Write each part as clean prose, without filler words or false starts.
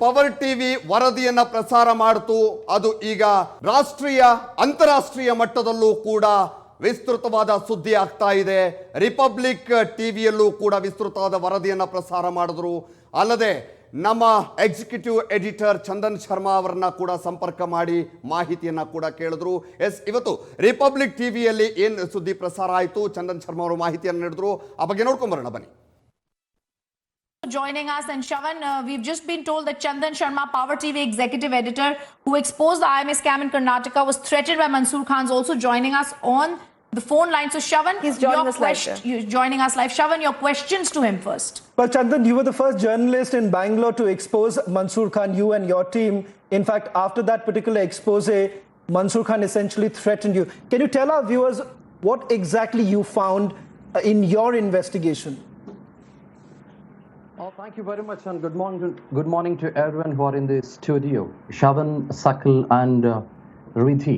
Power TV ವರದಿಯನ್ನ ಪ್ರಸಾರ ಮಾಡಿತು. ಅದು ಈಗ ರಾಷ್ಟ್ರೀಯ ಅಂತಾರಾಷ್ಟ್ರೀಯ ಮಟ್ಟದಲ್ಲೂ ಕೂಡ ವಿಸ್ತೃತವಾದ ಸುದ್ದಿ ಆಗ್ತಾ ಇದೆ. ರಿಪಬ್ಲಿಕ್ ಟಿವಿಯಲ್ಲೂ ಕೂಡ ವಿಸ್ತೃತವಾದ ವರದಿಯನ್ನ ಪ್ರಸಾರ ಮಾಡಿದ್ರು. ಅಲ್ಲದೆ ನಮ್ಮ ಎಕ್ಸಿಕ್ಯೂಟಿವ್ ಎಡಿಟರ್ ಚಂದನ್ ಶರ್ಮಾ ಅವರನ್ನ ಕೂಡ ಸಂಪರ್ಕ ಮಾಡಿ ಮಾಹಿತಿಯನ್ನ ಕೂಡ ಕೇಳಿದ್ರು. ಇವತ್ತು ರಿಪಬ್ಲಿಕ್ ಟಿವಿಯಲ್ಲಿ ಏನು ಸುದ್ದಿ ಪ್ರಸಾರ ಆಯಿತು, ಚಂದನ್ ಶರ್ಮಾ ಅವರು ಮಾಹಿತಿಯನ್ನು ನೀಡಿದ್ರು. ಆ ಬಗ್ಗೆ ನೋಡ್ಕೊಂಡ್ ಬರೋಣ ಬನ್ನಿ. Joining us, and Shavan, we've just been told that Chandan Sharma, Power TV executive editor who exposed the IMA scam in Karnataka, was threatened by Mansoor Khan, is also joining us on the phone line. So Shavan, he's joining us live. You're joining us live. Shavan, your questions to him first. Well, Chandan, you were the first journalist in Bangalore to expose Mansoor Khan, you and your team. In fact, after that particular expose, Mansoor Khan essentially threatened you. Can you tell our viewers what exactly you found in your investigation? Oh, thank you very much, and good morning to everyone who are in the studio. Shavan, Sakal, and Rithi.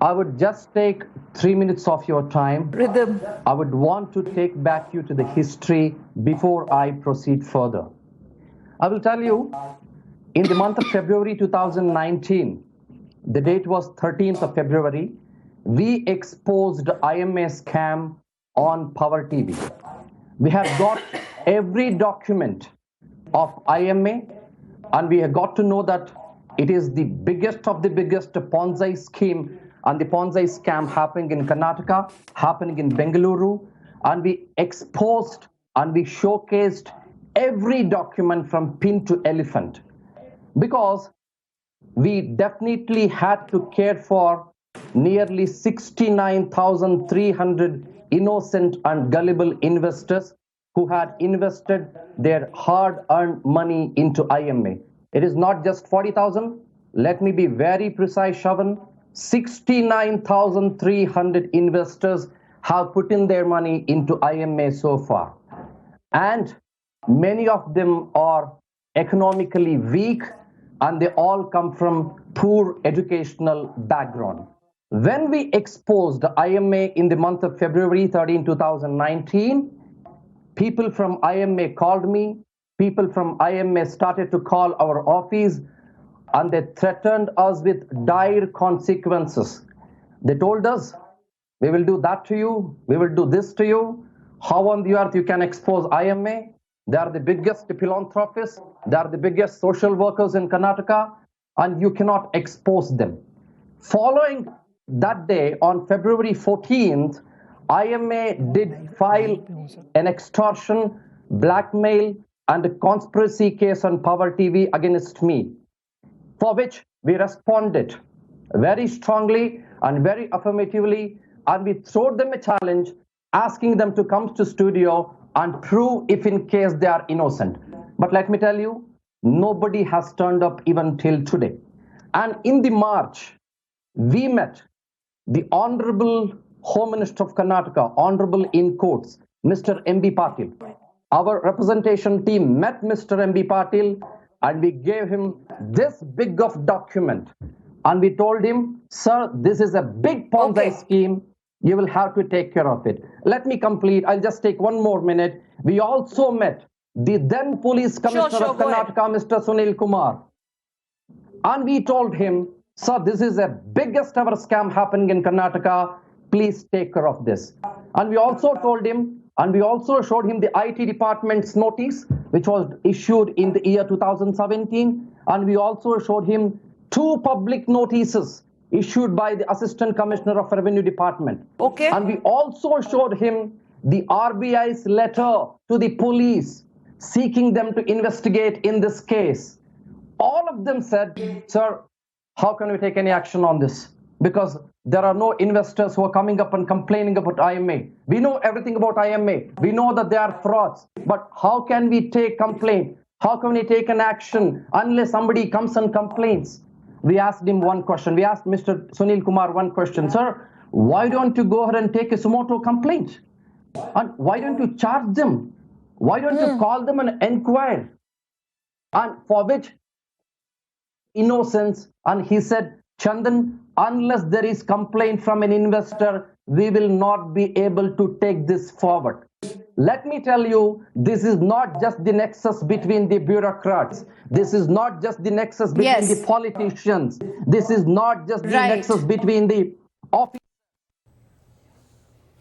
I would just take 3 minutes of your time. Rhythm. I would want to take back you to the history before I proceed further. I will tell you, in the month of February 2019, the date was 13th of February, we exposed IMA scam on Power TV. We have got every document of IMA, and we have got to know that it is the biggest of the biggest Ponzi scheme and the Ponzi scam happening in Karnataka, happening in Bengaluru, and we exposed and we showcased every document from pin to elephant, because we definitely had to care for nearly 69,300 innocent and gullible investors who had invested their hard-earned money into IMA. It is not just 40,000. Let me be very precise, Shavan. 69,300 investors have put in their money into IMA so far. And many of them are economically weak, and they all come from poor educational background. When we exposed IMA in the month of February 13, 2019, people from IMA called me, people from IMA started to call our office, and they threatened us with dire consequences. They told us, we will do that to you, we will do this to you. How on the earth you can expose IMA? They are the biggest philanthropists, they are the biggest social workers in Karnataka, and you cannot expose them. Following that day, on February 14th, IMA did file an extortion, blackmail, and a conspiracy case on Power TV against me, for which we responded very strongly and very affirmatively, and we threw them a challenge, asking them to come to studio and prove if in case they are innocent. But let me tell you, nobody has turned up even till today. And in the March, we met the Honorable Home Minister of Karnataka, Honorable in quotes, Mr. M.B. Patil. Our representation team met Mr. M.B. Patil, and we gave him this big of document. And we told him, sir, this is a big Ponzi scheme. You will have to take care of it. Let me complete. I'll just take one more minute. We also met the then Police Commissioner of Karnataka, Mr. Sunil Kumar. And we told him, sir, this is the biggest ever scam happening in Karnataka. Please take care of this. And we also told him, and we also showed him the IT department's notice, which was issued in the year 2017. And we also showed him 2 public notices issued by the Assistant Commissioner of Revenue Department. Okay. And we also showed him the RBI's letter to the police seeking them to investigate in this case. All of them said, sir, how can we take any action on this? Because there are no investors who are coming up and complaining about IMA. We know everything about IMA. We know that they are frauds. But how can we take complaint? How can we take an action unless somebody comes and complains? We asked him one question. We asked Mr. Sunil Kumar one question. Sir, why don't you go ahead and take a sumoto complaint? And why don't you charge them? Why don't you call them and inquire? And for which innocence, and he said, Chandan, unless there is complaint from an investor, we will not be able to take this forward. let me tell you, this is not just the nexus between the bureaucrats. This is not just the nexus between Yes. the politicians. This is not just the Right. nexus between the officers.